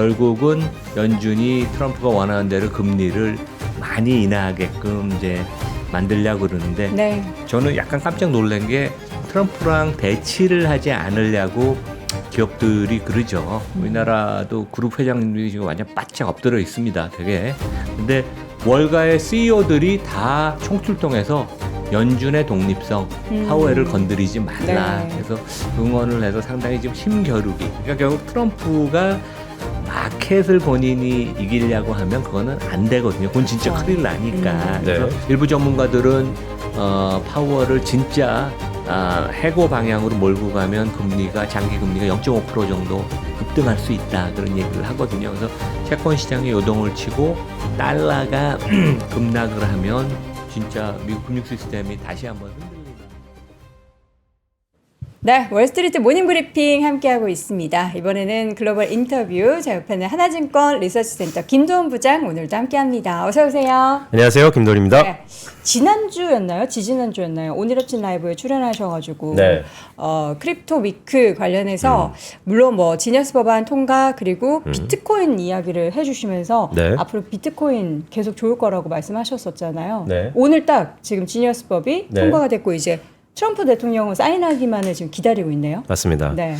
결국은 연준이 트럼프가 원하는 대로 금리를 많이 인하하게끔 이제 만들려고 그러는데 네. 저는 약간 깜짝 놀란 게 트럼프랑 대치를 하지 않으려고 기업들이 그러죠. 우리나라도 그룹 회장님들이 지금 완전 바짝 엎드려 있습니다. 되게. 근데 월가의 CEO들이 다 총출동해서 연준의 독립성, 파웰을 건드리지 말라. 네. 그래서 응원을 해서 상당히 지금 힘겨루기. 그러니까 결국 트럼프가 마켓을 본인이 이기려고 하면 그거는 안 되거든요. 그건 진짜 그렇죠. 큰일 나니까. 그래서 네. 일부 전문가들은 파월을 진짜 해고 방향으로 몰고 가면 금리가 장기 금리가 0.5% 정도 급등할 수 있다 그런 얘기를 하거든요. 그래서 채권 시장이 요동을 치고 달러가 급락을 하면 진짜 미국 금융 시스템이 다시 한번 흔들리는. 네, 월스트리트 모닝브리핑 함께하고 있습니다. 이번에는 글로벌 인터뷰, 자 옆에는 하나증권 리서치센터 김도훈 부장 오늘도 함께합니다. 어서 오세요. 안녕하세요, 김도훈입니다. 네, 지난주였나요? 지지난주였나요? 오늘 아침 라이브에 출연하셔가지고 네. 크립토 위크 관련해서 물론 뭐 지니어스 법안 통과 그리고 비트코인 이야기를 해주시면서 네. 앞으로 비트코인 계속 좋을 거라고 말씀하셨었잖아요. 네. 오늘 딱 지금 지니어스 법이 네. 통과가 됐고 이제 트럼프 대통령은 사인하기만을 지금 기다리고 있네요. 맞습니다. 네.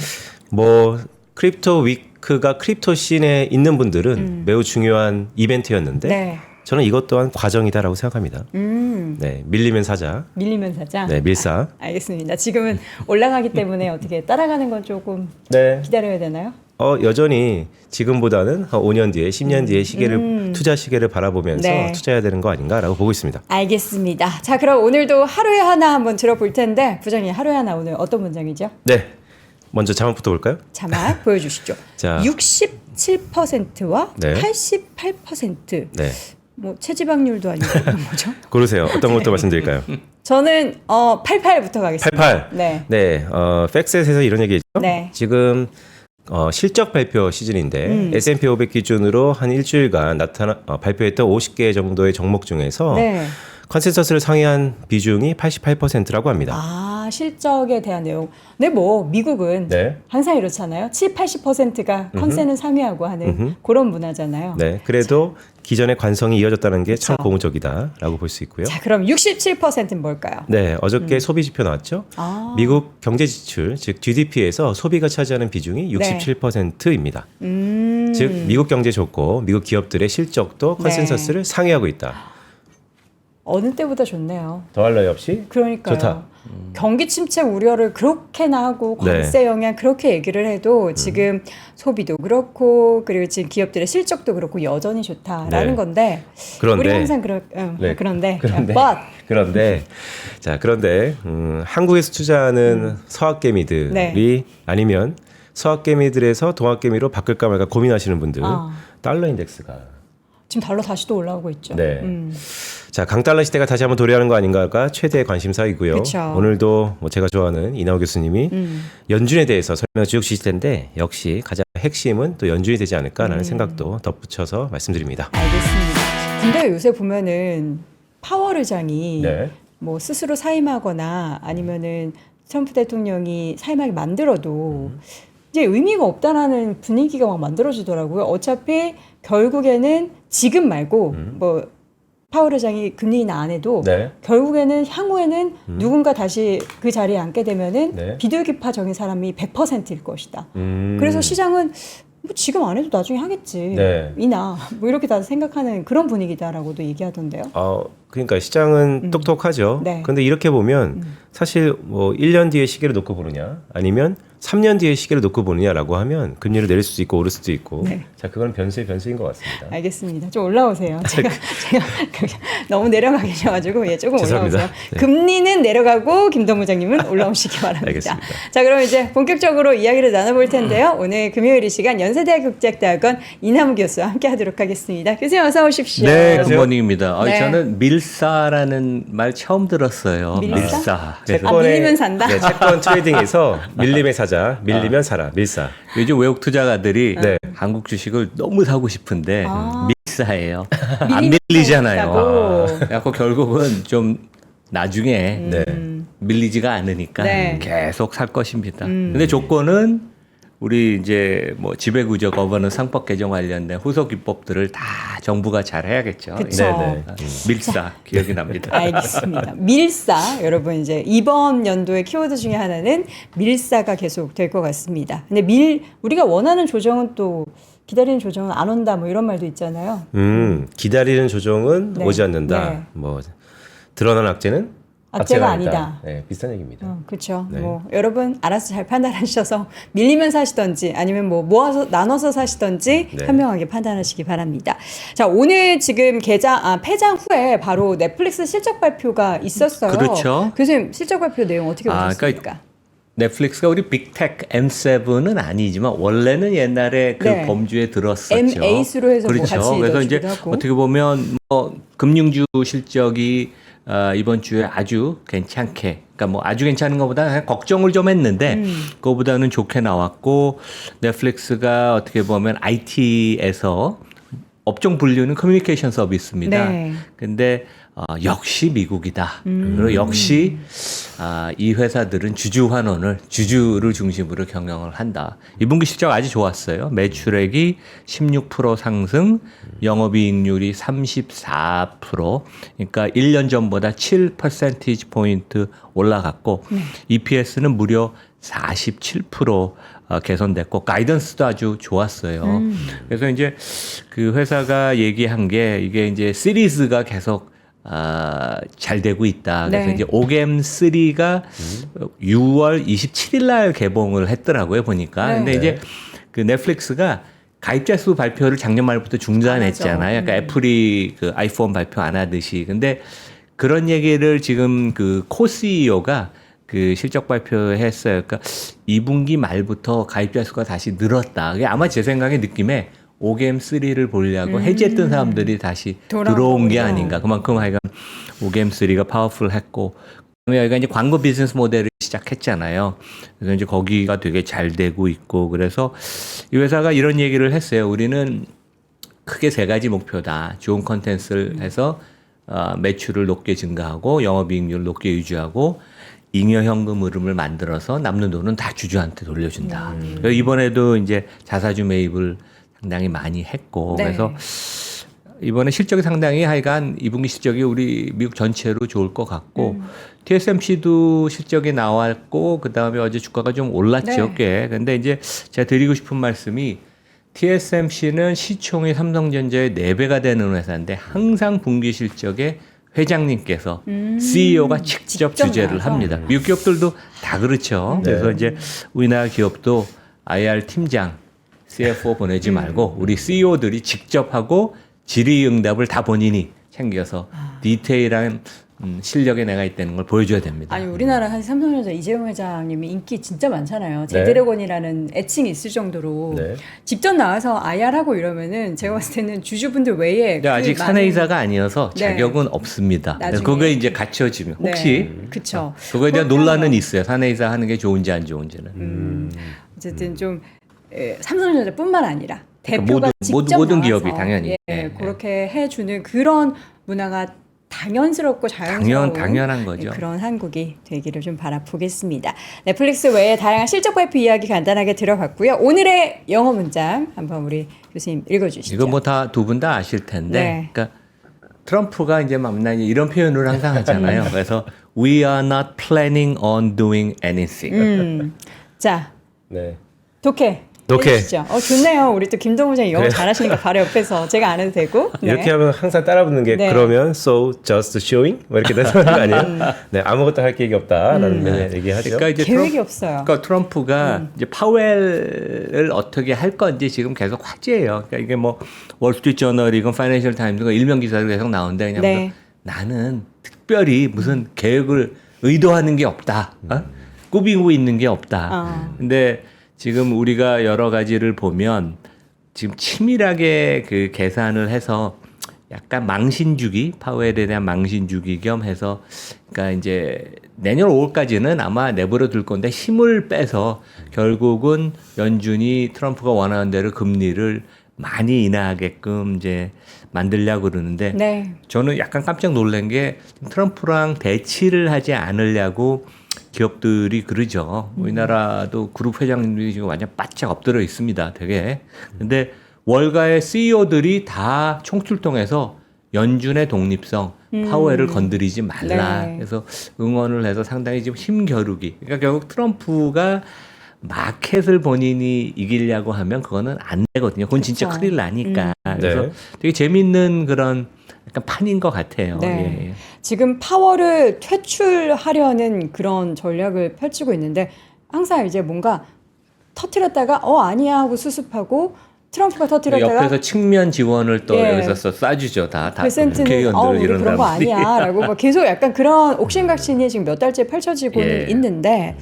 뭐 크립토 위크가 크립토 씬에 있는 분들은 매우 중요한 이벤트였는데 네. 저는 이것 또한 과정이다라고 생각합니다. 네, 밀리면 사자. 밀리면 사자. 네, 밀사. 알겠습니다. 지금은 올라가기 때문에 어떻게 따라가는 건 조금 네. 기다려야 되나요? 여전히 지금보다는 한 5년 뒤에, 10년 뒤에 시계를 투자 시계를 바라보면서 네. 투자해야 되는 거 아닌가라고 보고 있습니다. 알겠습니다. 자, 그럼 오늘도 하루에 하나 한번 들어볼 텐데 부장님 하루에 하나 오늘 어떤 문장이죠? 네. 먼저 자막부터 볼까요? 자막 보여주시죠. 자. 67%와 네. 88%. 네. 뭐 체지방률도 아니고 뭐죠? 고르세요. 어떤 것부터 말씀드릴까요? 저는 88부터 가겠습니다. 88. 네. 네. 팩셋에서 이런 얘기했죠. 네. 지금 실적 발표 시즌인데 S&P 500 기준으로 한 일주일간 발표했던 50개 정도의 종목 중에서 네. 컨센서스를 상회한 비중이 88%라고 합니다. 아, 실적에 대한 내용. 네, 뭐 미국은 네. 항상 이렇잖아요. 7, 80%가 컨센을 상회하고 하는 그런 문화잖아요. 네, 그래도 기존의 관성이 이어졌다는 게 참 그렇죠. 고무적이다라고 볼 수 있고요. 자, 그럼 67%는 뭘까요? 네, 어저께 소비 지표 나왔죠. 아. 미국 경제 지출, 즉 GDP에서 소비가 차지하는 비중이 67%입니다. 즉 미국 경제 좋고 미국 기업들의 실적도 컨센서스를 상회하고 있다. 어느 때보다 좋네요. 더할 나위 없이 그러니까요. 좋다. 경기 침체 우려를 그렇게나 하고 관세 네. 영향 그렇게 얘기를 해도 지금 소비도 그렇고 그리고 지금 기업들의 실적도 그렇고 여전히 좋다라는 네. 건데 그런데 우리 항상 네. 그런데 그런데 자 그런데 한국에서 투자하는 서학개미들이 네. 아니면 서학개미들에서 동학개미로 바꿀까 말까 고민하시는 분들 달러 인덱스가 지금 달러 다시 또 올라오고 있죠. 네. 자, 강달러 시대가 다시 한번 도래하는 거 아닌가가 최대의 관심사이고요. 그쵸. 오늘도 뭐 제가 좋아하는 이나우 교수님이 연준에 대해서 설명을 쭉 주실 텐데 역시 가장 핵심은 또 연준이 되지 않을까라는 생각도 덧붙여서 말씀드립니다. 알겠습니다. 근데 요새 보면은 파월 의장이 네. 뭐 스스로 사임하거나 아니면은 트럼프 대통령이 사임하게 만들어도 이제 의미가 없다라는 분위기가 막 만들어지더라고요. 어차피 결국에는 지금 말고 뭐 파월 의장이 금리 인하 안 해도 네. 결국에는 향후에는 누군가 다시 그 자리에 앉게 되면은 네. 비둘기파 정의 사람이 100%일 것이다. 그래서 시장은 뭐 지금 안 해도 나중에 하겠지. 네. 이나 뭐 이렇게 다 생각하는 그런 분위기다라고도 얘기하던데요. 그러니까 시장은 똑똑하죠. 네. 근데 이렇게 보면 사실 뭐 1년 뒤에 시계를 놓고 보느냐 아니면 3년 뒤에 시계를 놓고 보느냐라고 하면 금리를 내릴 수도 있고 오를 수도 있고 네. 자 그건 변수인 것 같습니다. 알겠습니다. 좀 올라오세요. 제가 너무 내려가 계셔가지고 조금 죄송합니다. 올라오세요. 네. 금리는 내려가고 김동 부장님은 올라오시기 바랍니다. 알겠습니다. 자, 그럼 이제 본격적으로 이야기를 나눠볼 텐데요. 오늘 금요일 이 시간 연세대학 국제학대학원 이남우 교수와 함께하도록 하겠습니다. 교수님 어서 오십시오. 네, 안녕하세요. 굿모닝입니다. 네. 저는 밀사라는 말 처음 들었어요. 밀사? 그래서 밀리면 산다? 네, 채권 트레이딩에서 밀림에 사자, 밀리면 사라, 밀사. 요즘 외국 투자가들이 네. 한국 주식을 너무 사고 싶은데 밀사예요. 안 밀리면 밀리잖아요. 사고. 그래서 결국은 좀 나중에 네. 밀리지가 않으니까 네. 계속 살 것입니다. 근데 조건은 우리 이제 뭐 지배구조 거버넌 상법 개정 관련된 후속 입법들을 다 정부가 잘 해야겠죠. 그쵸. 네네. 밀사 기억이 납니다. 알겠습니다. 밀사 여러분 이제 이번 연도의 키워드 중에 하나는 밀사가 계속 될 것 같습니다. 근데 우리가 원하는 조정은 또 기다리는 조정은 안 온다 뭐 이런 말도 있잖아요. 기다리는 조정은 네. 오지 않는다. 네. 뭐 드러난 악재는 악재가 아니다. 네, 비슷한 얘기입니다. 그렇죠. 네. 뭐 여러분 알아서 잘 판단하셔서 밀리면 사시던지 아니면 뭐 모아서 나눠서 사시던지 네. 현명하게 판단하시기 바랍니다. 자 오늘 지금 폐장 후에 바로 넷플릭스 실적 발표가 있었어요. 그렇죠. 교수님 실적 발표 내용 어떻게 보셨습니까? 그러니까 넷플릭스가 우리 빅텍 M7은 아니지만 원래는 옛날에 그 네. 범주에 들었었죠. M8로 해서 뭐 그렇죠. 같이 그래서 이제 넣어주기도 하고. 어떻게 보면 뭐 금융주 실적이 이번 주에 아주 괜찮게, 그러니까 뭐 아주 괜찮은 것보다 그냥 걱정을 좀 했는데 그거보다는 좋게 나왔고 넷플릭스가 어떻게 보면 IT에서 업종 분류는 커뮤니케이션 서비스입니다. 네. 근데 역시 미국이다. 그리고 역시 이 회사들은 주주 환원을 주주를 중심으로 경영을 한다. 2분기 실적 아주 좋았어요. 매출액이 16% 상승, 영업이익률이 34%. 그러니까 1년 전보다 7% 포인트 올라갔고 EPS는 무려 47% 개선됐고 가이던스도 아주 좋았어요. 그래서 이제 그 회사가 얘기한 게 이게 이제 시리즈가 계속 잘 되고 있다. 그래서 네. 이제 오겜 3가 6월 27일 날 개봉을 했더라고요, 보니까. 네. 근데 이제 그 넷플릭스가 가입자 수 발표를 작년 말부터 중단했잖아요. 그러니까 애플이 그 아이폰 발표 안 하듯이. 근데 그런 얘기를 지금 그 코 CEO가 그 실적 발표했어요. 그러니까 2분기 말부터 가입자 수가 다시 늘었다. 그게 아마 제 생각에 느낌에 오겜 3를 보려고 해지했던 사람들이 다시 들어온 게 거군요. 아닌가. 그만큼 하여간 오겜 3가 파워풀했고, 그다음에 여기가 이제 광고 비즈니스 모델을 시작했잖아요. 그래서 이제 거기가 되게 잘 되고 있고, 그래서 이 회사가 이런 얘기를 했어요. 우리는 크게 세 가지 목표다. 좋은 컨텐츠를 해서 매출을 높게 증가하고 영업이익률을 높게 유지하고 잉여 현금 흐름을 만들어서 남는 돈은 다 주주한테 돌려준다. 그래서 이번에도 이제 자사주 매입을 상당히 많이 했고, 네. 그래서 이번에 실적이 상당히 하여간 2분기 실적이 우리 미국 전체로 좋을 것 같고, TSMC도 실적이 나왔고, 그 다음에 어제 주가가 좀 올랐죠, 네. 꽤. 근데 이제 제가 드리고 싶은 말씀이 TSMC는 시총이 삼성전자의 4배가 되는 회사인데 항상 분기 실적에 회장님께서 CEO가 직접 주재를 나와서. 합니다. 미국 기업들도 다 그렇죠. 네. 그래서 이제 우리나라 기업도 IR 팀장, CFO 보내지 말고 우리 CEO들이 직접 하고 질의응답을 다 본인이 챙겨서 디테일한 실력에 내가 있다는 걸 보여줘야 됩니다. 아니 우리나라 사실 삼성전자 이재용 회장님이 인기 진짜 많잖아요. 네. 제드래곤이라는 애칭이 있을 정도로 네. 직접 나와서 IR하고 이러면은 제가 봤을 때는 주주분들 외에 근데 아직 사내이사가 아니어서 네. 자격은 없습니다. 나중에. 그게 이제 갖춰지면 혹시 그렇죠. 그거에 대한 논란은 있어요. 사내이사 하는 게 좋은지 안 좋은지는. 어쨌든 좀 삼성전자뿐만 아니라 대표가 모든- 직접 모든 나와서 기업이 당연히. 예, 네. 그렇게 해주는 그런 문화가 당연스럽고 자연스러운 당연한 거죠. 그런 한국이 되기를 좀 바라보겠습니다. 넷플릭스 외에 다양한 실적 발표 이야기 간단하게 들어봤고요. 오늘의 영어 문장 한번 우리 교수님 읽어주시죠. 이거 뭐 다 두 분 다 아실 텐데, 네. 그러니까 트럼프가 이제 만나니 이런 표현을 항상 하잖아요. 그래서 we are not planning on doing anything. 자, 네. 독해. 독해. 해주시죠. 좋네요. 우리 또 김동훈 장님 영어 잘하시니까 바로 옆에서 제가 안 해도 되고. 네. 이렇게 하면 항상 따라붙는 게 네. 그러면 so just showing 뭐 이렇게 되는 거 아니에요? 네, 아무것도 할 계획이 없다라는 맨날 얘기하죠. 그러니까 이제 계획이 없어요. 그러니까 트럼프가 이제 파웰을 어떻게 할 건지 지금 계속 화제예요. 그러니까 이게 뭐 월스트리트 저널이건 파이낸셜 타임즈건 일면 기사들 계속 나오는데 그냥 네. 나는 특별히 무슨 계획을 의도하는 게 없다. 꾸미고 있는 게 없다. 근데 지금 우리가 여러 가지를 보면 지금 치밀하게 그 계산을 해서 약간 망신주기, 파웰에 대한 망신주기 겸 해서 그러니까 이제 내년 5월까지는 아마 내버려 둘 건데 힘을 빼서 결국은 연준이 트럼프가 원하는 대로 금리를 많이 인하하게끔 이제 만들려고 그러는데 네. 저는 약간 깜짝 놀란 게 트럼프랑 대치를 하지 않으려고 기업들이 그러죠. 우리나라도 그룹 회장님들이 지금 완전 바짝 엎드려 있습니다. 되게. 근데 월가의 CEO들이 다 총출동해서 연준의 독립성, 파웰을 건드리지 말라. 네. 그래서 응원을 해서 상당히 지금 힘겨루기. 그러니까 결국 트럼프가 마켓을 본인이 이기려고 하면 그거는 안 되거든요. 그건 진짜 그쵸. 큰일 나니까. 그래서 네. 되게 재밌는 그런 약간 판인 것 같아요. 네. 예. 지금 파월을 퇴출하려는 그런 전략을 펼치고 있는데 항상 이제 뭔가 터트렸다가 아니야 하고 수습하고 트럼프가 터트렸다가 옆에서 측면 지원을 또 예. 여기서 쏴주죠. 다 베센트는 국회의원들 우리 이런 그런 거 사람들이. 아니야라고 막 계속 약간 그런 옥신각신이 지금 몇 달째 펼쳐지고는 예. 있는데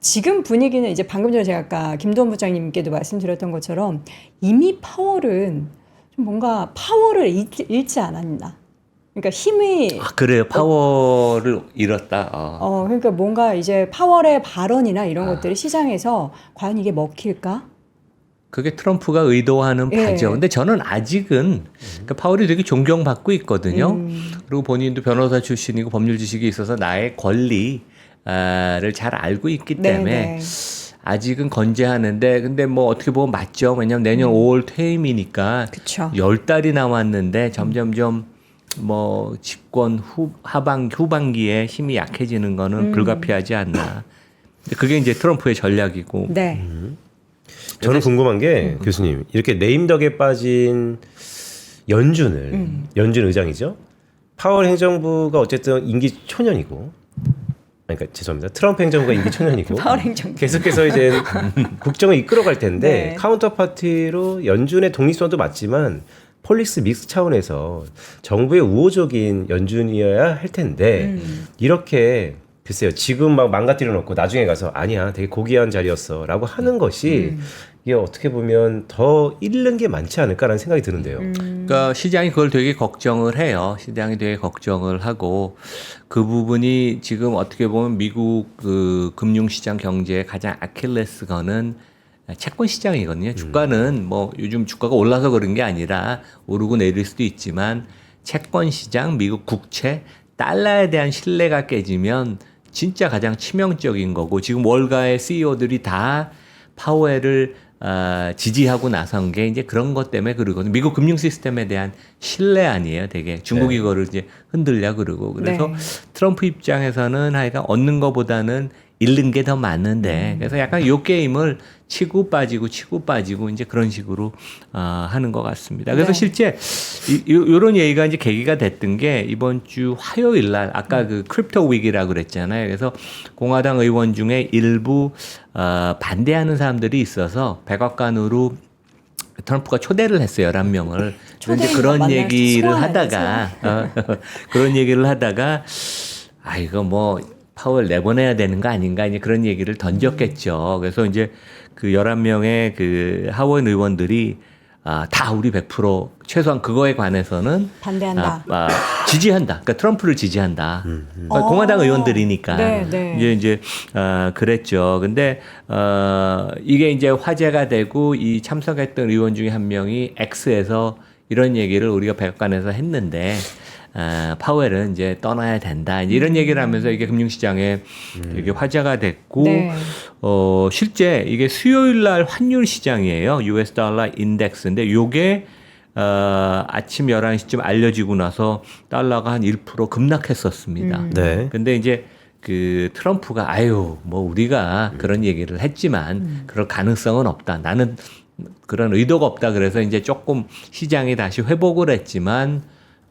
지금 분위기는 이제 방금 전에 제가 아까 김도원 부장님께도 말씀드렸던 것처럼 이미 파월은 좀 뭔가 파워를 잃지 않았나. 그러니까 힘이 아, 그래요. 파워를 잃었다. 그러니까 뭔가 이제 파월의 발언이나 이런 아. 것들이 시장에서 과연 이게 먹힐까? 그게 트럼프가 의도하는 예. 바죠. 근데 저는 아직은 그러니까 파월이 되게 존경받고 있거든요. 그리고 본인도 변호사 출신이고 법률 지식이 있어서 나의 권리를 잘 알고 있기 때문에 네네. 아직은 건재하는데 근데 뭐 어떻게 보면 맞죠. 왜냐면 내년 5월 퇴임이니까 그쵸. 10달이 남았는데 점점점 뭐 집권 후반기에 힘이 약해지는 거는 불가피하지 않나. 근데 그게 이제 트럼프의 전략이고. 네. 저는 궁금한 게 교수님 이렇게 레임덕에 빠진 연준 의장이죠. 파월 행정부가 어쨌든 임기 초년이고, 그러니까 죄송합니다. 트럼프 행정부가 임기 초년이고, 파월 행정부. 계속해서 이제 국정을 이끌어갈 텐데 네. 카운터파티로 연준의 독립성도 맞지만 폴리스 믹스 차원에서 정부의 우호적인 연준이어야 할 텐데 이렇게 글쎄요 지금 막 망가뜨려 놓고 나중에 가서 아니야 되게 고귀한 자리였어라고 하는 것이 이게 어떻게 보면 더 잃는 게 많지 않을까라는 생각이 드는데요. 그러니까 시장이 그걸 되게 걱정을 해요. 시장이 되게 걱정을 하고 그 부분이 지금 어떻게 보면 미국 그 금융시장 경제의 가장 아킬레스건은 채권 시장이거든요. 주가는 뭐 요즘 주가가 올라서 그런 게 아니라 오르고 내릴 수도 있지만 채권 시장, 미국 국채, 달러에 대한 신뢰가 깨지면 진짜 가장 치명적인 거고 지금 월가의 CEO들이 다 파웰을 지지하고 나선 게 이제 그런 것 때문에 그러거든요. 미국 금융 시스템에 대한 신뢰 아니에요, 되게. 중국이 그거를 이제 흔들려 그러고. 그래서 네. 트럼프 입장에서는 하여간 얻는 것보다는 잃는 게 더 많은데 그래서 약간 요 게임을 치고 빠지고 이제 그런 식으로 하는 것 같습니다. 그래서 네. 실제 요런 얘기가 이제 계기가 됐던 게 이번 주 화요일 날 아까 그 크립토 위기라고 그랬잖아요. 그래서 공화당 의원 중에 일부 반대하는 사람들이 있어서 백악관으로 트럼프가 초대를 했어요. 11명을. 그런데 그런 만날 얘기를 소환을 하다가 그런 얘기를 하다가 이거 뭐 파월 내보내야 되는 거 아닌가 이제 그런 얘기를 던졌겠죠. 그래서 이제 그 11명의 그 하원 의원들이 다 우리 100% 최소한 그거에 관해서는 반대한다. 지지한다. 그러니까 트럼프를 지지한다. 공화당 의원들이니까 네, 네. 이제 그랬죠. 근데 이게 이제 화제가 되고 이 참석했던 의원 중에 한 명이 X에서 이런 얘기를 우리가 백악관에서 했는데 파웰은 이제 떠나야 된다. 이제 이런 얘기를 하면서 이게 금융시장에 되게 화제가 됐고, 네. 실제 이게 수요일 날 환율 시장이에요. US 달러 인덱스인데 요게 아침 11시쯤 알려지고 나서 달러가 한 1% 급락했었습니다. 네. 근데 이제 그 트럼프가 뭐 우리가 그런 얘기를 했지만 그럴 가능성은 없다. 나는 그런 의도가 없다. 그래서 이제 조금 시장이 다시 회복을 했지만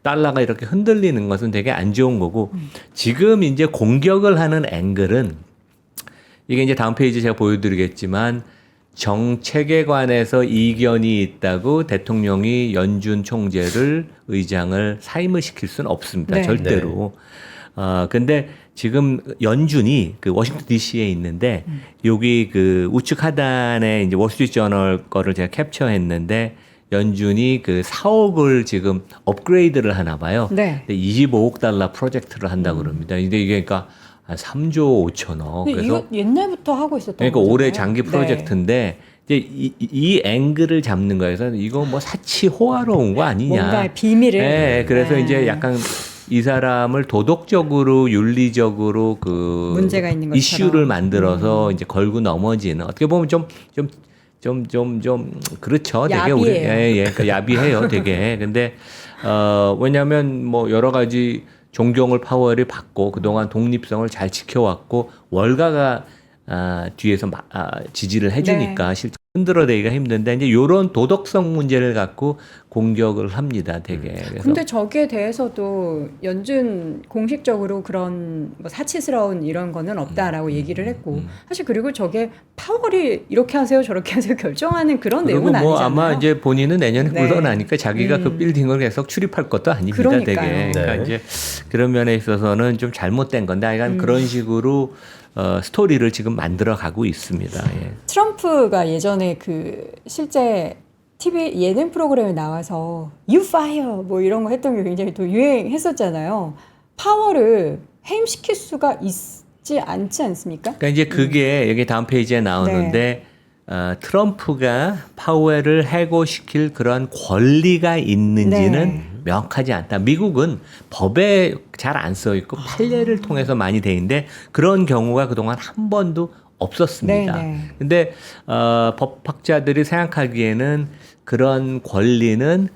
달러가 이렇게 흔들리는 것은 되게 안 좋은 거고 지금 이제 공격을 하는 앵글은 이게 이제 다음 페이지 제가 보여드리겠지만 정책에 관해서 이견이 있다고 대통령이 연준 총재를 의장을 사임을 시킬 수는 없습니다. 네. 절대로. 근데 지금 연준이 그 워싱턴 DC에 있는데 여기 그 우측 하단에 이제 월스트리트 저널 거를 제가 캡처했는데 연준이 그 4억을 지금 업그레이드를 하나 봐요. 네. 근데 25억 달러 프로젝트를 한다고 그럽니다. 근데 이게 그러니까 한 3조 5천억. 근데 그래서 이거 옛날부터 하고 있었던 그러니까 거잖아요. 올해 장기 프로젝트인데 이제 이 앵글을 잡는 거에서 이거 뭐 사치 호화로 온 거 아니냐. 뭔가 비밀을. 네, 그래서 이제 약간 이 사람을 도덕적으로 윤리적으로 그 문제가 있는 것처럼. 이슈를 만들어서 이제 걸고 넘어지는 어떻게 보면 좀 그렇죠. 되게 우리 야비해요. 그 야비해요, 되게. 근데 왜냐하면 뭐 여러 가지 존경을 파월이 받고 그동안 독립성을 잘 지켜왔고 월가가 뒤에서 지지를 해주니까 실제 흔들어대기가 힘든데 이제 이런 도덕성 문제를 갖고 공격을 합니다, 되게. 그래서 근데 저기에 대해서도 연준 공식적으로 그런 뭐 사치스러운 이런 거는 없다라고 얘기를 했고 사실 그리고 저게 파월이 이렇게 하세요 저렇게 하세요 결정하는 그런 그리고 내용은 뭐 아니잖아요. 아마 이제 본인은 내년에 네. 물러나니까 자기가 그 빌딩을 계속 출입할 것도 아닙니다, 그러니까요. 되게. 그러니까 네. 이제 그런 면에 있어서는 좀 잘못된 건데, 하여간 그런 식으로 스토리를 지금 만들어 가고 있습니다. 예. 트럼프가 예전에 그 실제 TV 예능 프로그램에 나와서 You Fire 뭐 이런 거 했던 게 굉장히 또 유행했었잖아요. 파월을 해임시킬 수가 있지 않지 않습니까? 그러니까 이제 그게 여기 다음 페이지에 나오는데 트럼프가 파웰을 해고시킬 그런 권리가 있는지는 네. 명확하지 않다. 미국은 법에 잘 안 써 있고 판례를 통해서 많이 돼 있는데 그런 경우가 그동안 한 번도 없었습니다. 네, 네. 근데 법학자들이 생각하기에는 그런 권리는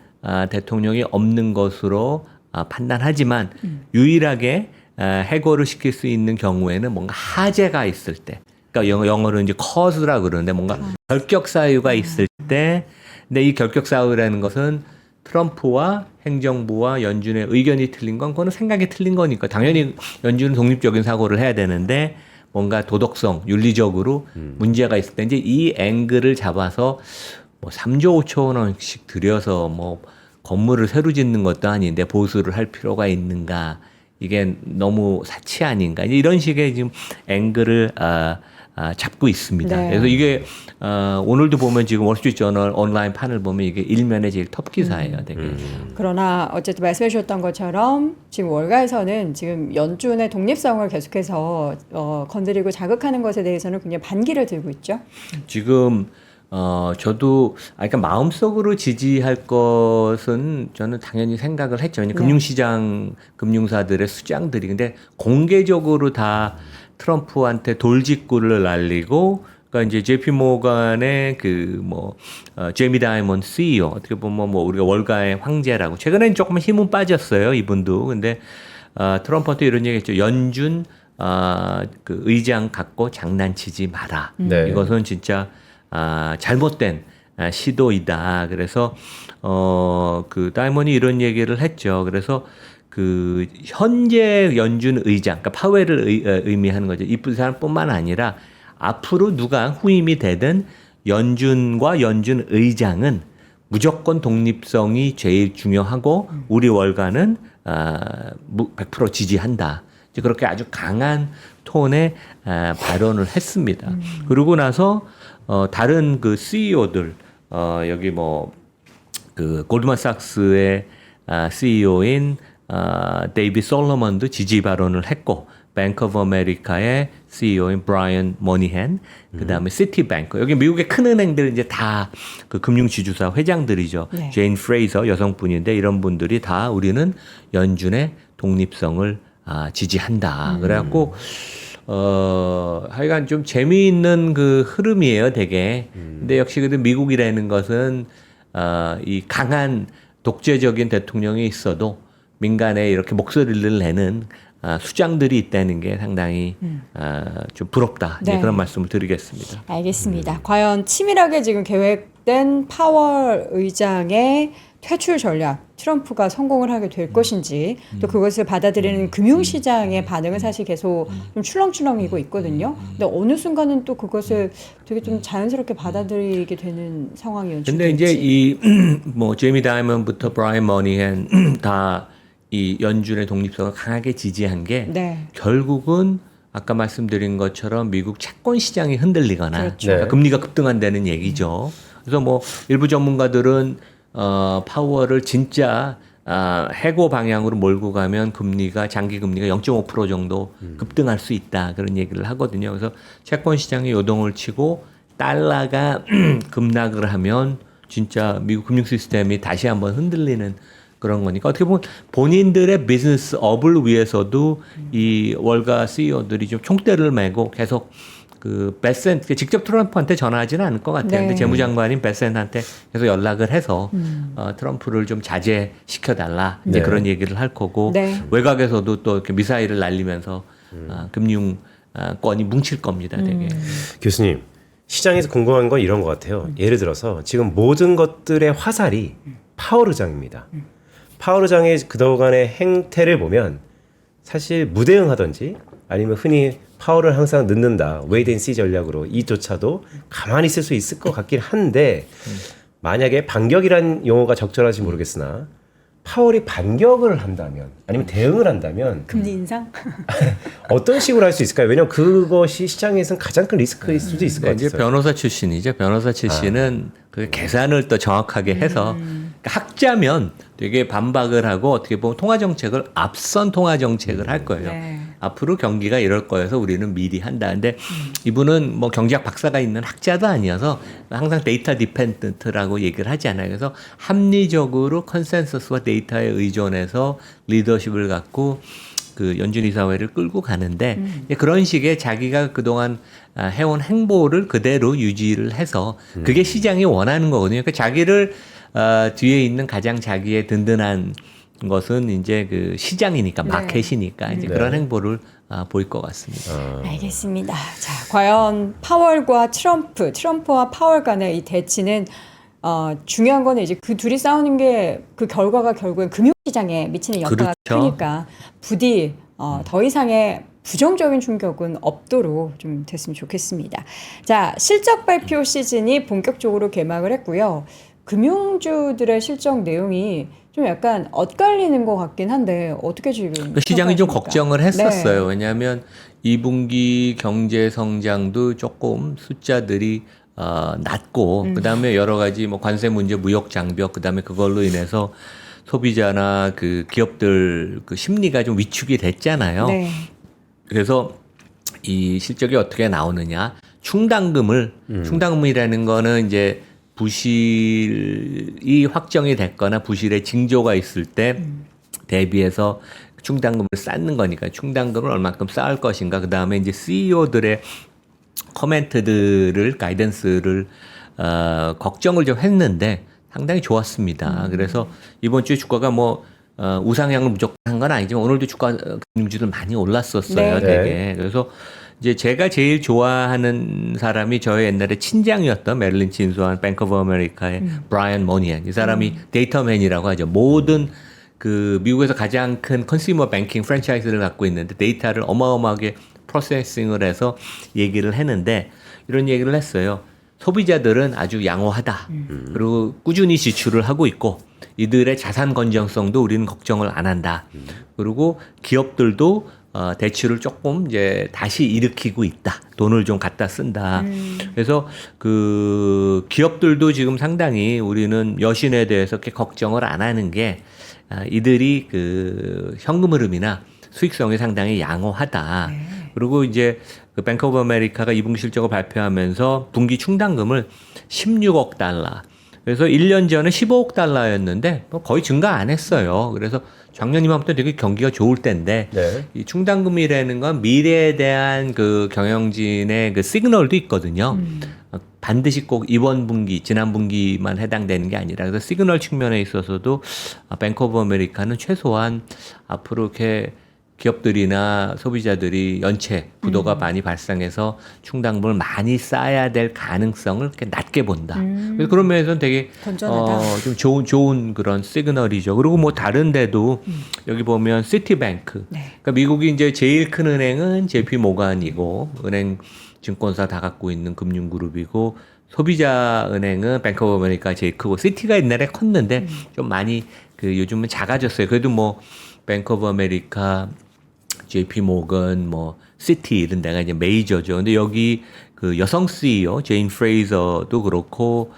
대통령이 없는 것으로 판단하지만 유일하게 해고를 시킬 수 있는 경우에는 뭔가 하재가 있을 때, 그러니까 영어로 이제 cause라 그러는데 뭔가 결격 사유가 있을 때, 근데 이 결격 사유라는 것은 트럼프와 행정부와 연준의 의견이 틀린 건 그거는 생각이 틀린 거니까 당연히 연준은 독립적인 사고를 해야 되는데 뭔가 도덕성, 윤리적으로 문제가 있을 때 이제 이 앵글을 잡아서 뭐 3조 5천 원씩 들여서 뭐 건물을 새로 짓는 것도 아닌데 보수를 할 필요가 있는가, 이게 너무 사치 아닌가, 이제 이런 식의 지금 앵글을 잡고 있습니다. 네. 그래서 이게 오늘도 보면 지금 월스트리트저널 온라인 판을 보면 이게 일면의 제일 톱 기사예요, 되게. 그러나 어쨌든 말씀해 주셨던 것처럼 지금 월가에서는 지금 연준의 독립성을 계속해서 건드리고 자극하는 것에 대해서는 굉장히 반기를 들고 있죠. 지금 저도 그러니까 마음속으로 지지할 것은 저는 당연히 생각을 했죠. 네. 금융시장 금융사들의 수장들이 근데 공개적으로 다 트럼프한테 돌직구를 날리고, 그러니까 이제 JP 모간의 제이미 다이먼 CEO, 어떻게 보면 뭐 우리가 월가의 황제라고, 최근에는 조금 힘은 빠졌어요, 이분도. 근데 트럼프한테 이런 얘기했죠. 연준 그 의장 갖고 장난치지 마라. 네. 이것은 진짜 잘못된 시도이다. 그래서 그 다이먼이 이런 얘기를 했죠. 그래서 그 현재 연준 의장, 그러니까 파웰을 의미하는 거죠. 이 사람뿐만 아니라 앞으로 누가 후임이 되든 연준과 연준 의장은 무조건 독립성이 제일 중요하고 우리 월가는 100% 지지한다. 이제 그렇게 아주 강한 톤의 발언을 했습니다. 그러고 나서 다른 그 CEO들 여기 뭐 그 골드만삭스의 CEO인 데이비 솔로몬도 지지 발언을 했고, 뱅크 오브 아메리카의 CEO인 브라이언 머니헨, 그다음에 시티뱅크, 여기 미국의 큰 은행들 이제 다 그 금융지주사 회장들이죠. 네. 제인 프레이서 여성분인데 이런 분들이 다 우리는 연준의 독립성을 지지한다. 그래갖고 하여간 좀 재미있는 그 흐름이에요, 되게. 근데 역시 그래도 미국이라는 것은 이 강한 독재적인 대통령이 있어도 민간에 이렇게 목소리를 내는 수장들이 있다는 게 상당히 좀 부럽다. 네. 그런 말씀을 드리겠습니다. 알겠습니다. 과연 치밀하게 지금 계획된 파월 의장의 퇴출 전략, 트럼프가 성공을 하게 될 것인지, 또 그것을 받아들이는 금융시장의 반응은 사실 계속 좀 출렁출렁이고 있거든요. 근데 어느 순간은 또 그것을 되게 좀 자연스럽게 받아들이게 되는 상황이 연출될지. 근데 이제 이 뭐 제이미 다이먼부터 브라이언 머니헨 다 이 연준의 독립성을 강하게 지지한 게 네. 결국은 아까 말씀드린 것처럼 미국 채권 시장이 흔들리거나 그렇죠. 그러니까 네. 금리가 급등한다는 얘기죠. 그래서 뭐 일부 전문가들은 파월을 진짜 해고 방향으로 몰고 가면 금리가 장기 금리가 0.5% 정도 급등할 수 있다, 그런 얘기를 하거든요. 그래서 채권 시장이 요동을 치고 달러가 급락을 하면 진짜 미국 금융 시스템이 다시 한번 흔들리는 그런 거니까 어떻게 보면 본인들의 비즈니스 업을 위해서도 이 월가 CEO들이 좀 총대를 메고 계속 그 베센 직접 트럼프한테 전화하지는 않을 것 같아요. 네. 근데 재무장관인 베센한테 계속 연락을 해서 트럼프를 좀 자제시켜 달라 이제 네. 그런 얘기를 할 거고 네. 외곽에서도 또 이렇게 미사일을 날리면서 금융권이 뭉칠 겁니다. 되게. 교수님, 시장에서 궁금한 건 이런 것 같아요. 예를 들어서 지금 모든 것들의 화살이 파월 의장입니다. 파월 의장의 그동안의 행태를 보면 사실 무대응하든지 아니면 흔히 파월을 항상 늦는다. 웨이트 앤 씨 전략으로 이조차도 가만히 있을 수 있을 것 같긴 한데 만약에 반격이란 용어가 적절한지 모르겠으나 파월이 반격을 한다면 아니면 대응을 한다면 금리 인상? 어떤 식으로 할 수 있을까요? 왜냐하면 그것이 시장에서는 가장 큰 리스크일 수도 있을 것 이제 같아요. 변호사 출신이죠. 변호사 출신은 그 계산을 또 정확하게 해서 그러니까 학자면 되게 반박을 하고 어떻게 보면 통화 정책을 앞선 통화 정책을 할 거예요. 네. 앞으로 경기가 이럴 거여서 우리는 미리 한다. 근데 이분은 뭐 경제학 박사가 있는 학자도 아니어서 항상 데이터 디펜던트라고 얘기를 하지 않아요. 그래서 합리적으로 컨센서스와 데이터에 의존해서 리더십을 갖고 그 연준 이사회를 끌고 가는데 그런 식의 자기가 그동안 해온 행보를 그대로 유지를 해서 그게 시장이 원하는 거거든요. 그러니까 자기를 뒤에 있는 가장 자기의 든든한 것은 이제 그 시장이니까 네. 마켓이니까 이제 네. 그런 행보를 보일 것 같습니다. 알겠습니다. 자, 과연 파월과 트럼프와 파월 간의 이 대치는 중요한 거는 이제 그 둘이 싸우는 게 그 결과가 결국엔 금융시장에 미치는 영향이 그렇죠. 크니까 부디 더 이상의 부정적인 충격은 없도록 좀 됐으면 좋겠습니다. 자, 실적 발표 시즌이 본격적으로 개막을 했고요. 금융주들의 실적 내용이 좀 약간 엇갈리는 것 같긴 한데 어떻게 지금 그 시장이 좀 평가하십니까? 걱정을 했었어요. 네. 왜냐하면 2분기 경제 성장도 조금 숫자들이 낮고 그다음에 여러 가지 뭐 관세 문제, 무역 장벽 그다음에 그걸로 인해서 소비자나 그 기업들 그 심리가 좀 위축이 됐잖아요. 네. 그래서 이 실적이 어떻게 나오느냐? 충당금이라는 거는 이제 부실이 확정이 됐거나 부실의 징조가 있을 때 대비해서 충당금을 쌓는 거니까 충당금을 얼마큼 쌓을 것인가. 그 다음에 이제 CEO들의 코멘트들을 가이던스를 걱정을 좀 했는데 상당히 좋았습니다. 그래서 이번 주에 주가가 뭐 우상향을 무조건 한 건 아니지만 오늘도 주가 금융주들 많이 올랐었어요. 네. 되게. 그래서 이제 제가 제일 좋아하는 사람이 저의 옛날에 친장이었던 메릴린치 인수한 뱅크 오브 아메리카의 브라이언 모니안. 이 사람이 데이터맨이라고 하죠. 모든 그 미국에서 가장 큰 컨슈머 뱅킹 프랜차이즈를 갖고 있는데 데이터를 어마어마하게 프로세싱을 해서 얘기를 했는데 이런 얘기를 했어요. 소비자들은 아주 양호하다. 그리고 꾸준히 지출을 하고 있고 이들의 자산 건전성도 우리는 걱정을 안 한다. 그리고 기업들도 대출을 조금 이제 다시 일으키고 있다. 돈을 좀 갖다 쓴다. 그래서 그 기업들도 지금 상당히 우리는 여신에 대해서 그렇게 걱정을 안 하는 게 이들이 그 현금 흐름이나 수익성이 상당히 양호하다. 네. 그리고 이제 그 뱅크 오브 아메리카가 2분기 실적을 발표하면서 분기 충당금을 16억 달러. 그래서 1년 전에 15억 달러였는데 뭐 거의 증가 안 했어요. 그래서 작년 이맘때 되게 경기가 좋을 때인데 네. 이 충당금이라는 건 미래에 대한 그 경영진의 그 시그널도 있거든요. 반드시 꼭 이번 분기, 지난 분기만 해당되는 게 아니라 그래서 시그널 측면에 있어서도 뱅크 오브 아메리카는 최소한 앞으로 이렇게 기업들이나 소비자들이 연체 부도가 많이 발생해서 충당금을 많이 쌓아야 될 가능성을 이렇게 낮게 본다. 그래서 그런 면에서는 되게 건전하다. 좀 좋은 그런 시그널이죠. 그리고 뭐 다른 데도 여기 보면 시티뱅크. 네. 그러니까 미국이 이제 제일 큰 은행은 JP 모간이고 은행 증권사 다 갖고 있는 금융그룹이고 소비자 은행은 뱅크 오브 아메리카 제일 크고 시티가 옛날에 컸는데 좀 많이 그 요즘은 작아졌어요. 그래도 뭐 뱅크 오브 아메리카 JP 모건, 뭐 시티 이런 데가 이제 메이저죠. 근데 여기 그 여성 CEO 제인 프레이저도 그렇고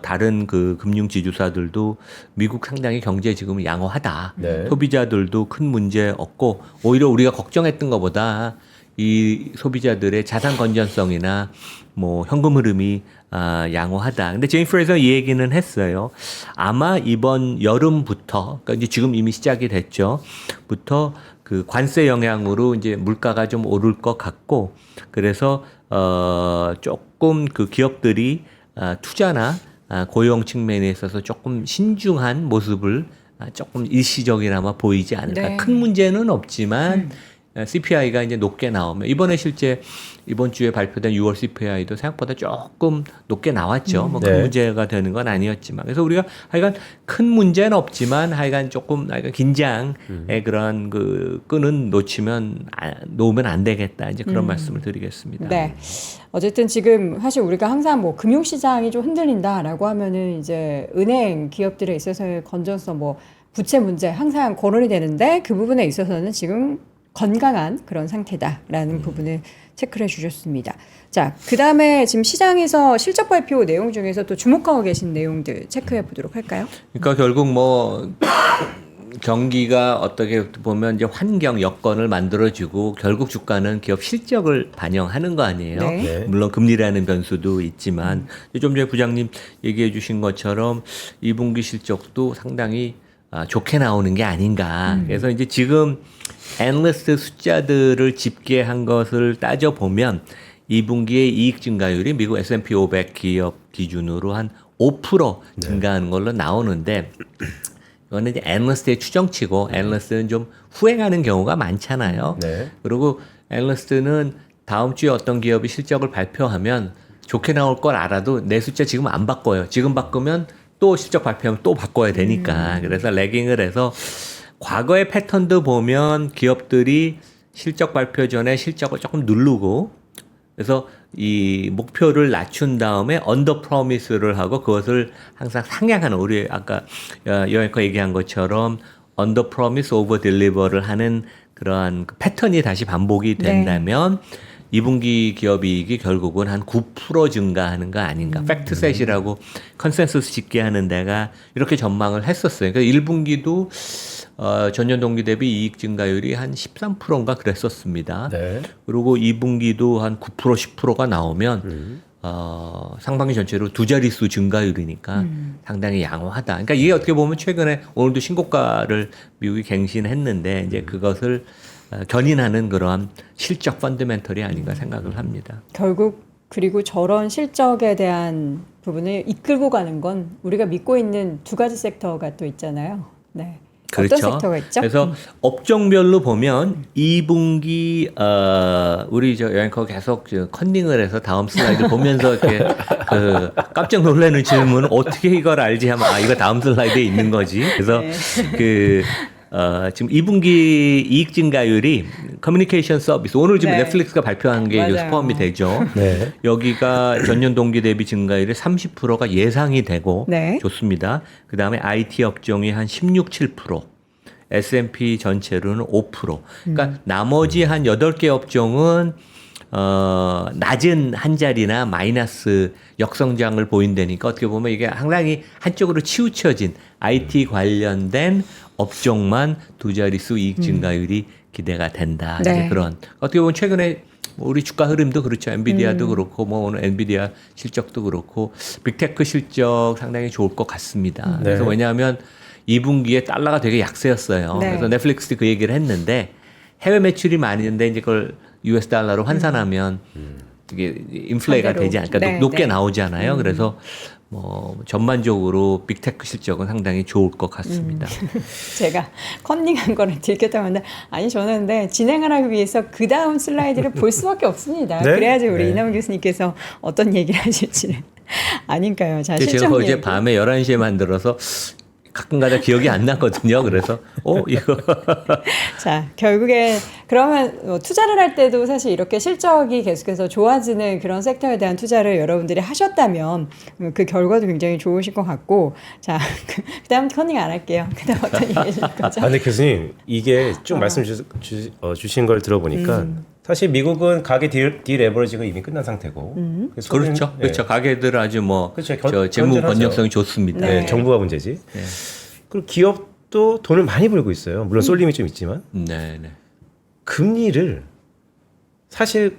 다른 그 금융 지주사들도 미국 상당히 경제 지금 양호하다. 네. 소비자들도 큰 문제 없고 오히려 우리가 걱정했던 것보다 이 소비자들의 자산 건전성이나 뭐 현금 흐름이 양호하다. 근데 제임 프레이저 이 얘기는 했어요. 아마 이번 여름부터, 그러니까 이제 지금 이미 시작이 됐죠. 부터 그 관세 영향으로 이제 물가가 좀 오를 것 같고, 그래서 조금 그 기업들이 투자나 고용 측면에 있어서 조금 신중한 모습을 조금 일시적이나마 보이지 않을까. 네. 큰 문제는 없지만 CPI가 이제 높게 나오면 이번에 실제 이번 주에 발표된 6월 CPI도 생각보다 조금 높게 나왔죠. 뭐 큰 네. 문제가 되는 건 아니었지만 그래서 우리가 하여간 큰 문제는 없지만 하여간 조금 하여간 긴장의 그런 그 끈은 놓으면 안 되겠다. 이제 그런 말씀을 드리겠습니다. 네. 어쨌든 지금 사실 우리가 항상 뭐 금융시장이 좀 흔들린다라고 하면은 이제 은행 기업들에 있어서의 건전성 뭐 부채 문제 항상 거론이 되는데 그 부분에 있어서는 지금 건강한 그런 상태다라는 부분을 체크를 해주셨습니다. 자, 그 다음에 지금 시장에서 실적 발표 내용 중에서 또 주목하고 계신 내용들 체크해 보도록 할까요? 그러니까 결국 뭐 경기가 어떻게 보면 이제 환경 여건을 만들어주고 결국 주가는 기업 실적을 반영하는 거 아니에요. 네. 네. 물론 금리라는 변수도 있지만 좀 전에 부장님 얘기해 주신 것처럼 2분기 실적도 상당히 좋게 나오는 게 아닌가. 그래서 이제 지금 애널리스트 숫자들을 집계한 것을 따져보면 2분기의 이익 증가율이 미국 S&P 500 기업 기준으로 한 5% 증가하는 걸로 나오는데 이거는 이제 애널리스트의 추정치고 애널리스트는 좀 후행하는 경우가 많잖아요. 네. 그리고 애널리스트는 다음 주에 어떤 기업이 실적을 발표하면 좋게 나올 걸 알아도 내 숫자 지금 안 바꿔요. 지금 바꾸면 또 실적 발표하면 또 바꿔야 되니까. 그래서 레깅을 해서 과거의 패턴도 보면 기업들이 실적 발표 전에 실적을 조금 누르고 그래서 이 목표를 낮춘 다음에 언더 프로미스를 하고 그것을 항상 상향하는 우리 아까 여행커 얘기한 것처럼 언더 프로미스 오버 딜리버를 하는 그러한 그 패턴이 다시 반복이 된다면 2분기 기업 이익이 결국은 한 9% 증가하는 거 아닌가. 팩트셋이라고 컨센서스 짓게 하는 데가 이렇게 전망을 했었어요. 그러니까 1분기도 전년 동기 대비 이익 증가율이 한 13%인가 그랬었습니다. 네. 그리고 2분기도 한 9% 10%가 나오면 상반기 전체로 두 자릿수 증가율이니까 상당히 양호하다. 그러니까 이게 어떻게 보면 최근에 오늘도 신고가를 미국이 갱신했는데 이제 그것을 견인하는 그러한 실적 펀더멘털이 아닌가 생각을 합니다. 결국 그리고 저런 실적에 대한 부분을 이끌고 가는 건 우리가 믿고 있는 두 가지 섹터가 또 있잖아요. 네. 그렇죠. 어떤 섹터가 있죠? 그래서 업종별로 보면 2분기 우리 저 여행커 계속 컨닝을 해서 다음 슬라이드 보면서 이렇게 그 깜짝 놀라는 질문은 어떻게 이걸 알지 하면 이거 다음 슬라이드에 있는 거지. 그래서 그 지금 2분기 이익 증가율이 커뮤니케이션 서비스 오늘 지금 네. 넷플릭스가 발표한 게 맞아요. 포함이 되죠. 네. 여기가 전년 동기 대비 증가율이 30%가 예상이 되고 네. 좋습니다. 그 다음에 IT 업종이 한 16, 7%, S&P 전체로는 5%. 그러니까 나머지 한 8개 업종은 낮은 한 자리나 마이너스 역성장을 보인다니까 어떻게 보면 이게 상당히 한쪽으로 치우쳐진 IT 관련된 업종만 두 자릿수 이익 증가율이 기대가 된다. 네. 이제 그런 어떻게 보면 최근에 우리 주가 흐름도 그렇죠. 엔비디아도 그렇고 뭐 오늘 엔비디아 실적도 그렇고 빅테크 실적 상당히 좋을 것 같습니다. 그래서 네. 왜냐하면 2분기에 달러가 되게 약세였어요. 네. 그래서 넷플릭스도 그 얘기를 했는데 해외 매출이 많은데 이제 그걸 US 달러로 환산하면 이게 인플레이가 반대로. 되지 않을까 네, 높게 네. 나오잖아요. 그래서 뭐 전반적으로 빅테크 실적은 상당히 좋을 것 같습니다. 제가 컨닝한 거를 들켰다면 아니 저는 근데 진행을 하기 위해서 그 다음 슬라이드를 볼 수밖에 없습니다. 네? 그래야지 우리 네. 이남훈 교수님께서 어떤 얘기를 하실지는 아니까요. 자, 근데 제가 실적 어제 얘기. 밤에 11시에 만들어서 가끔가다 기억이 안 나거든요. 그래서 이거 자, 결국에 그러면 투자를 할 때도 사실 이렇게 실적이 계속해서 좋아지는 그런 섹터에 대한 투자를 여러분들이 하셨다면 그 결과도 굉장히 좋으실 것 같고 자, 그다음 컨닝 안 할게요. 그다음 어떤 얘기 해줄 거죠? 근데 교수님 이게 쭉 말씀 주신 걸 들어보니까 사실 미국은 가계 디레버리지가 이미 끝난 상태고. 그래서 그렇죠. 네. 그렇죠. 가게들 아주 뭐 그렇죠. 저 재무 건전하죠. 건전성이 좋습니다. 네. 네, 정부가 문제지. 네. 그리고 기업도 돈을 많이 벌고 있어요. 물론 쏠림이 좀 있지만 네, 네. 금리를 사실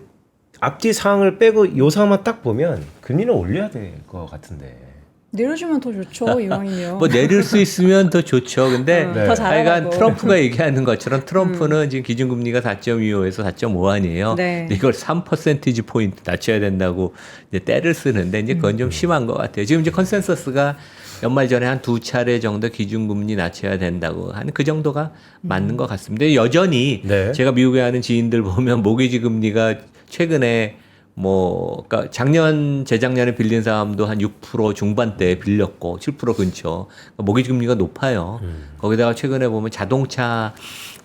앞뒤 상황을 빼고 요 상황만 딱 보면 금리는 올려야 될 것 같은데. 내려주면 더 좋죠, 이왕이면. 뭐 내릴 수 있으면 더 좋죠. 근데 더 하여간 잘하고. 트럼프가 얘기하는 것처럼 트럼프는 지금 기준금리가 4.25에서 4.5 아니에요. 네. 근데 이걸 3% 포인트 낮춰야 된다고 이제 때를 쓰는데 이제 그건 좀 심한 것 같아요. 지금 이제 컨센서스가 연말 전에 한 2차례 정도 기준금리 낮춰야 된다고 하는 그 정도가 맞는 것 같습니다. 여전히 네. 제가 미국에 아는 지인들 보면 모기지 금리가 최근에 그러니까 작년, 재작년에 빌린 사람도 한 6% 중반대에 빌렸고 7% 근처. 그러니까 모기지 금리가 높아요. 거기다가 최근에 보면 자동차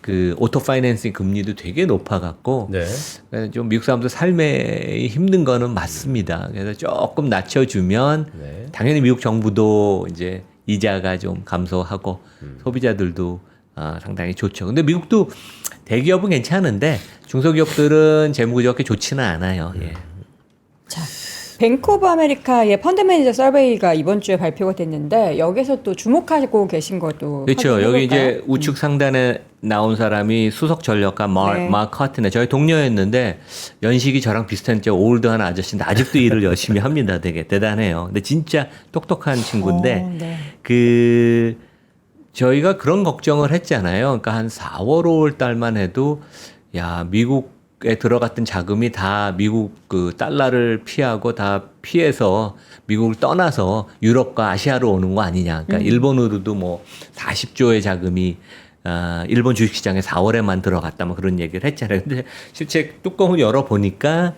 그 오토 파이낸싱 금리도 되게 높아갖고 네. 그래서 좀 미국 사람들 삶에 힘든 거는 맞습니다. 그래서 조금 낮춰주면 네. 당연히 미국 정부도 이제 이자가 좀 감소하고 소비자들도 상당히 좋죠. 근데 미국도 대기업은 괜찮은데 중소기업들은 재무구조 그렇게 좋지는 않아요. 예. 자, 뱅크 오브 아메리카의 펀드 매니저 서베이가 이번 주에 발표가 됐는데 여기서 또 주목하고 계신 것도 그렇죠. 확인해 여기 볼까요? 이제 우측 상단에 나온 사람이 수석 전략가 네. 마크 커튼에 저희 동료였는데 연식이 저랑 비슷한 올드한 아저씨인데 아직도 일을 열심히 합니다. 되게 대단해요. 근데 진짜 똑똑한 친구인데 네. 그 저희가 그런 걱정을 했잖아요. 그러니까 한 4월, 5월 달만 해도 야 미국에 들어갔던 자금이 다 미국 그 달러를 피하고 다 피해서 미국을 떠나서 유럽과 아시아로 오는 거 아니냐. 그러니까 일본으로도 뭐 40조의 자금이 일본 주식시장에 4월에만 들어갔다 뭐 그런 얘기를 했잖아요. 근데 실제 뚜껑을 열어 보니까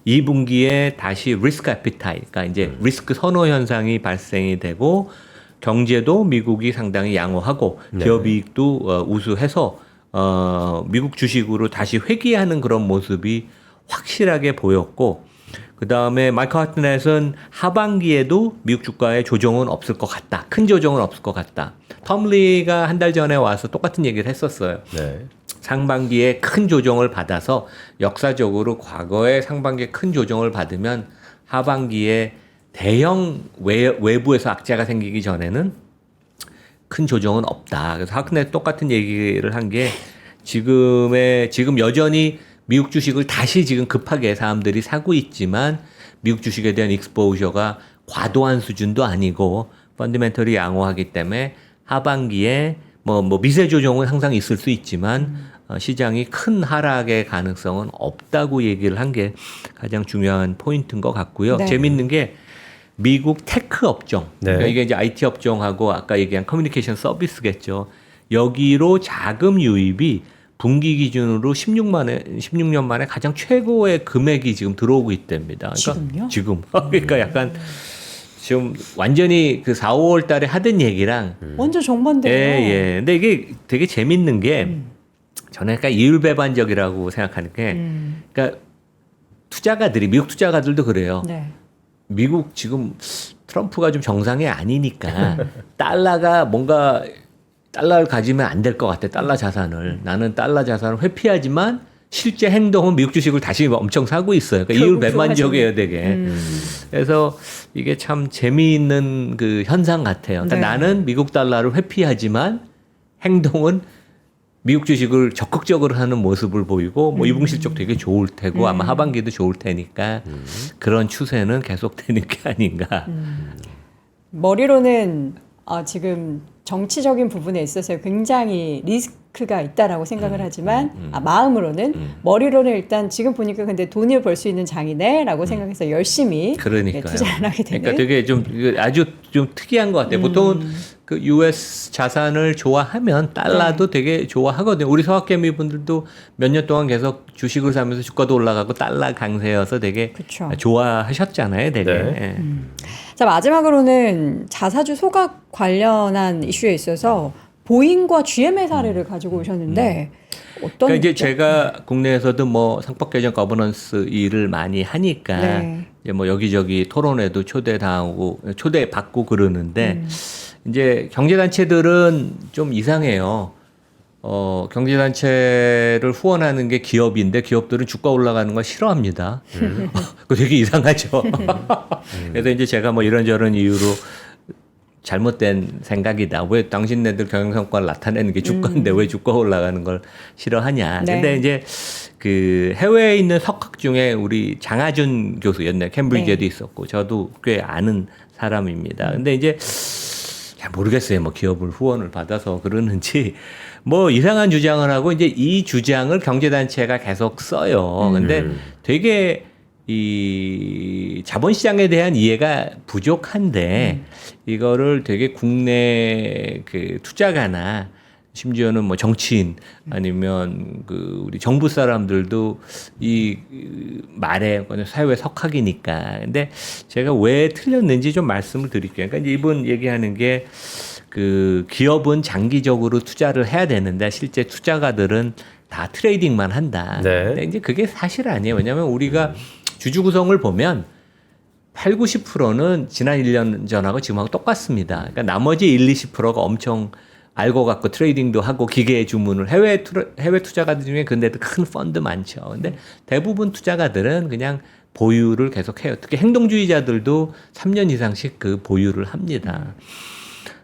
2분기에 다시 리스크 애피타이, 그러니까 이제 리스크 선호 현상이 발생이 되고 경제도 미국이 상당히 양호하고 네. 기업 이익도 우수해서 미국 주식으로 다시 회귀하는 그런 모습이 확실하게 보였고 그 다음에 마이클 하트넷은 하반기에도 미국 주가에 조정은 없을 것 같다. 큰 조정은 없을 것 같다. 텀리가 한 달 전에 와서 똑같은 얘기를 했었어요. 네. 상반기에 큰 조정을 받아서 역사적으로 과거에 상반기에 큰 조정을 받으면 하반기에 대형 외부에서 악재가 생기기 전에는 큰 조정은 없다. 그래서 하크넷 똑같은 얘기를 한 게 지금 여전히 미국 주식을 다시 지금 급하게 사람들이 사고 있지만 미국 주식에 대한 익스포저가 과도한 수준도 아니고 펀더멘털이 양호하기 때문에 하반기에 뭐 미세 조정은 항상 있을 수 있지만 시장이 큰 하락의 가능성은 없다고 얘기를 한 게 가장 중요한 포인트인 것 같고요. 네. 재밌는 게 미국 테크 업종, 네. 그러니까 이게 이제 IT 업종하고 아까 얘기한 커뮤니케이션 서비스겠죠. 여기로 자금 유입이 분기 기준으로 16년 만에 가장 최고의 금액이 지금 들어오고 있답니다. 그러니까 지금요? 지금. 그러니까 약간 지금 완전히 그 4, 5월 달에 하던 얘기랑 완전 정반대예요. 예. 근데 이게 되게 재밌는 게 저는 약간 이율배반적이라고 생각하는 게 그러니까 투자가들이 미국 투자가들도 그래요. 네. 미국 지금 트럼프가 좀 정상이 아니니까 달러가 뭔가 달러를 가지면 안 될 것 같아. 달러 자산을. 나는 달러 자산을 회피하지만 실제 행동은 미국 주식을 다시 엄청 사고 있어요. 그러니까 이율 배반적이에요, 되게. 그래서 이게 참 재미있는 그 현상 같아요. 그러니까 네. 나는 미국 달러를 회피하지만 행동은 미국 주식을 적극적으로 하는 모습을 보이고 뭐 이분 실적 되게 좋을 테고 아마 하반기도 좋을 테니까 그런 추세는 계속되는 게 아닌가. 머리로는 지금 정치적인 부분에 있어서 굉장히 리스크가 있다라고 생각을 하지만 마음으로는 머리로는 일단 지금 보니까 근데 돈을 벌 수 있는 장이네라고 생각해서 열심히 그러니까요. 투자를 하게 되는. 그러니까 되게 좀 이거 아주 좀 특이한 것 같아요. 보통은 그 US 자산을 좋아하면 달러도 되게 좋아하거든요. 우리 서학개미 분들도 몇 년 동안 계속 주식을 사면서 주가도 올라가고 달러 강세여서 되게 그쵸. 좋아하셨잖아요, 되게. 네. 예. 자, 마지막으로는 자사주 소각 관련한 이슈에 있어서 보잉과 GM의 사례를 가지고 오셨는데 어떤 그러니까 이제 거죠? 제가 국내에서도 뭐 상법 개정 거버넌스 일을 많이 하니까 네. 이제 뭐 여기저기 토론회도 초대 받고 그러는데 이제 경제단체들은 좀 이상해요. 경제단체를 후원하는 게 기업인데 기업들은 주가 올라가는 걸 싫어합니다. 그거 되게 이상하죠. 그래서 이제 제가 뭐 이런저런 이유로 잘못된 생각이다. 왜 당신네들 경영성과를 나타내는 게 주가인데 왜 주가 올라가는 걸 싫어하냐. 네. 근데 이제 그 해외에 있는 석학 중에 우리 장하준 교수 옛날 캠브리지에도 네. 있었고 저도 꽤 아는 사람입니다. 근데 이제 잘 모르겠어요. 뭐 기업을 후원을 받아서 그러는지 뭐 이상한 주장을 하고 이제 이 주장을 경제단체가 계속 써요. 근데 되게 이 자본시장에 대한 이해가 부족한데 이거를 되게 국내 그 투자가나 심지어는 뭐 정치인 아니면 그 우리 정부 사람들도 이 말에 사회 석학이니까. 근데 제가 왜 틀렸는지 좀 말씀을 드릴게요. 그러니까 이제 이분 얘기하는 게 그 기업은 장기적으로 투자를 해야 되는데 실제 투자가들은 다 트레이딩만 한다. 네. 근데 이제 그게 사실 아니에요. 왜냐하면 우리가 주주 구성을 보면 8, 90%는 지난 1년 전하고 지금하고 똑같습니다. 그러니까 나머지 1, 20%가 엄청 알고 갖고 트레이딩도 하고 기계 주문을 해외 투자가들 중에 근데도 큰 펀드 많죠. 근데 대부분 투자가들은 그냥 보유를 계속해요. 특히 행동주의자들도 3년 이상씩 그 보유를 합니다.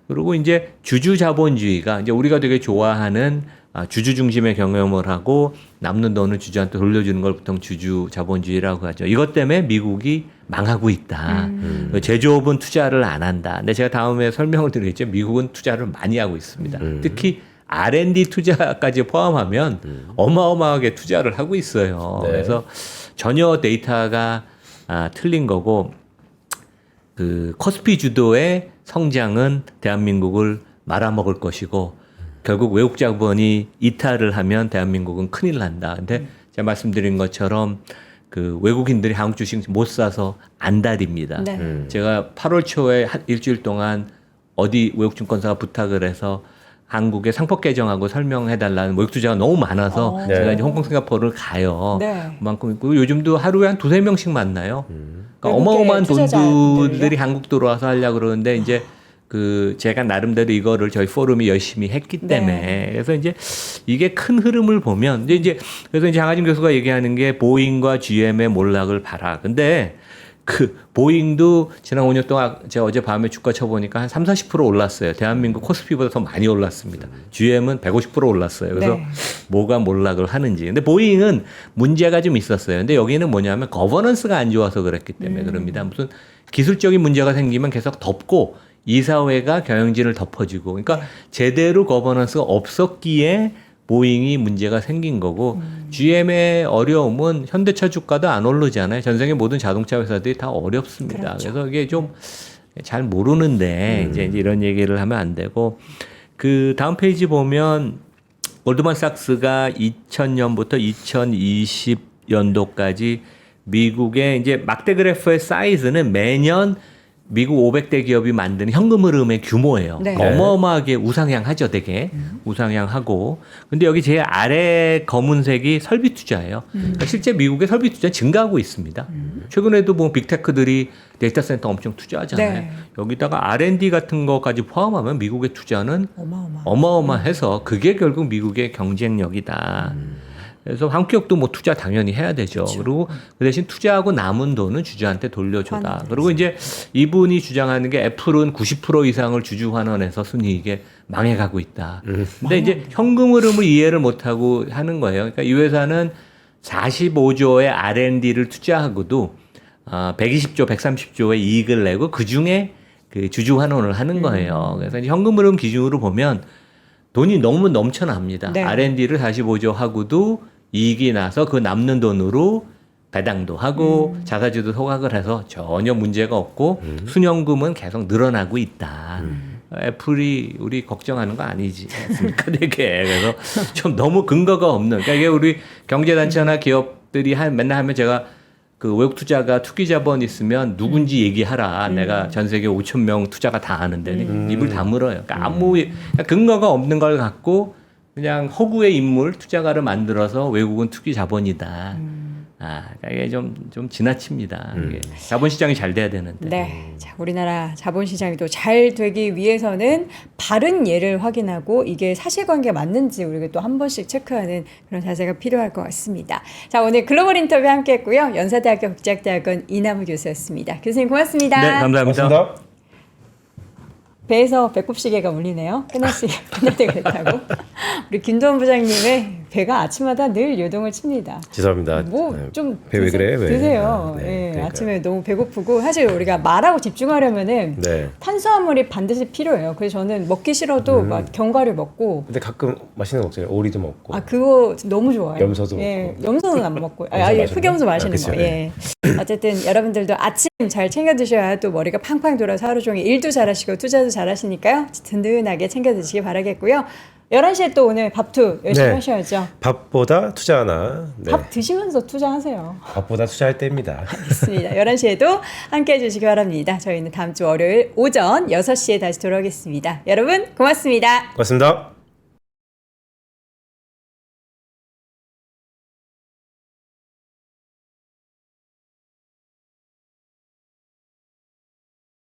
그리고 이제 주주 자본주의가 이제 우리가 되게 좋아하는 주주 중심의 경영을 하고 남는 돈을 주주한테 돌려주는 걸 보통 주주 자본주의라고 하죠. 이것 때문에 미국이 망하고 있다. 제조업은 투자를 안 한다. 근데 제가 다음에 설명을 드리겠죠. 미국은 투자를 많이 하고 있습니다. 특히 R&D 투자까지 포함하면 어마어마하게 투자를 하고 있어요. 네. 그래서 전혀 데이터가 틀린 거고 그 코스피 주도의 성장은 대한민국을 말아먹을 것이고 결국 외국 자본이 이탈을 하면 대한민국은 큰일 난다. 근데 제가 말씀드린 것처럼 그 외국인들이 한국 주식 못 사서 안달입니다. 네. 제가 8월 초에 한 일주일 동안 어디 외국 증권사가 부탁을 해서 한국의 상법 개정하고 설명해달라는 외국 투자가 너무 많아서 어. 제가 네. 이제 홍콩, 싱가포르를 가요. 네. 그만큼 있고 요즘도 하루에 한 2-3명씩 만나요. 그러니까 외국계 어마어마한 투자자들이요? 돈들이 한국 들어와서 하려고 그러는데 이제 그 제가 나름대로 이거를 저희 포럼이 열심히 했기 때문에 네. 그래서 이제 이게 큰 흐름을 보면 이제 그래서 이제 장하진 교수가 얘기하는 게 보잉과 GM의 몰락을 봐라. 근데 그 보잉도 지난 5년 동안 제가 어제 밤에 주가 쳐보니까 한 30-40% 올랐어요. 대한민국 코스피보다 더 많이 올랐습니다. GM은 150% 올랐어요. 그래서 네. 뭐가 몰락을 하는지. 근데 보잉은 문제가 좀 있었어요. 근데 여기는 뭐냐면 거버넌스가 안 좋아서 그랬기 때문에 그럽니다. 무슨 기술적인 문제가 생기면 계속 덮고 이사회가 경영진을 덮어주고 그러니까 제대로 거버넌스가 없었기에 보잉이 문제가 생긴 거고 GM의 어려움은 현대차 주가도 안 오르잖아요. 전 세계 모든 자동차 회사들이 다 어렵습니다. 그렇죠. 그래서 이게 좀 잘 모르는데 이제 이런 얘기를 하면 안 되고 그 다음 페이지 보면 골드만삭스가 2000년부터 2020년도까지 미국의 이제 막대 그래프의 사이즈는 매년 미국 500대 기업이 만드는 현금 흐름의 규모예요. 네. 어마어마하게 우상향하죠, 되게. 우상향하고. 근데 여기 제일 아래 검은색이 설비 투자예요. 그러니까 실제 미국의 설비 투자 증가하고 있습니다. 최근에도 뭐 빅테크들이 데이터 센터 엄청 투자하잖아요. 네. 여기다가 R&D 같은 거까지 포함하면 미국의 투자는 어마어마. 어마어마해서 그게 결국 미국의 경쟁력이다. 그래서 한국 기업도 뭐 투자 당연히 해야 되죠. 그리고 그 대신 투자하고 남은 돈은 주주한테 돌려줘다. 환원해서. 그리고 이제 이분이 주장하는 게 애플은 90% 이상을 주주 환원해서 순이익에 망해가고 있다. 근데 이제 현금 흐름을 이해를 못하고 하는 거예요. 그러니까 이 회사는 45조의 R&D를 투자하고도 120조, 130조의 이익을 내고 그 중에 그 주주 환원을 하는 거예요. 그래서 이제 현금 흐름 기준으로 보면 돈이 너무 넘쳐납니다. 네. R&D를 45조 하고도 이익이 나서 그 남는 돈으로 배당도 하고 자사주도 소각을 해서 전혀 문제가 없고 순현금은 계속 늘어나고 있다. 애플이 우리 걱정하는 거 아니지 않습니까? 되게. 그래서 좀 너무 근거가 없는. 그러니까 이게 우리 경제단체나 기업들이 맨날 하면 제가 그 외국 투자가 투기 자본 있으면 누군지 얘기하라. 내가 전 세계 5,000명 투자가 다 아는데 입을 다물어요. 그러니까 아무 근거가 없는 걸 갖고 그냥 허구의 인물 투자가를 만들어서 외국은 투기 자본이다. 이게 좀 지나칩니다. 이게 자본시장이 잘 돼야 되는데. 네. 자, 우리나라 자본시장이 또 잘 되기 위해서는 바른 예를 확인하고 이게 사실관계가 맞는지 우리가 또 한 번씩 체크하는 그런 자세가 필요할 것 같습니다. 자, 오늘 글로벌 인터뷰 함께 했고요. 연사대학교 국제학대학원 이남우 교수였습니다. 교수님 고맙습니다. 네, 감사합니다. 고맙습니다. 배에서 배꼽시계가 울리네요. 끝날 때가 됐다고. 우리 김도원 부장님의 배가 아침마다 늘 요동을 칩니다. 죄송합니다. 뭐 좀 배 왜 그래? 왜? 드세요. 네, 예, 그러니까요. 아침에 너무 배고프고 사실 우리가 말하고 집중하려면은 네. 탄수화물이 반드시 필요해요. 그래서 저는 먹기 싫어도 막 견과류 먹고 근데 가끔 맛있는 거 먹잖아요. 오리도 먹고. 그거 너무 좋아요. 염소도 예, 먹고. 염소는 안 먹고. 염소 마시는 흑염소 거? 마시는 그쵸, 거. 예. 어쨌든 여러분들도 아침 잘 챙겨 드셔야 또 머리가 팡팡 돌아서 하루 종일 일도 잘하시고 투자도 잘하시니까요. 든든하게 챙겨 드시기 바라겠고요. 11시에 또 오늘 밥투 열심히 네. 하셔야죠. 밥보다 투자 하나. 네. 밥 드시면서 투자하세요. 밥보다 투자할 때입니다. 알겠습니다. 11시에도 함께 해주시기 바랍니다. 저희는 다음 주 월요일 오전 6시에 다시 돌아오겠습니다. 여러분 고맙습니다. 고맙습니다.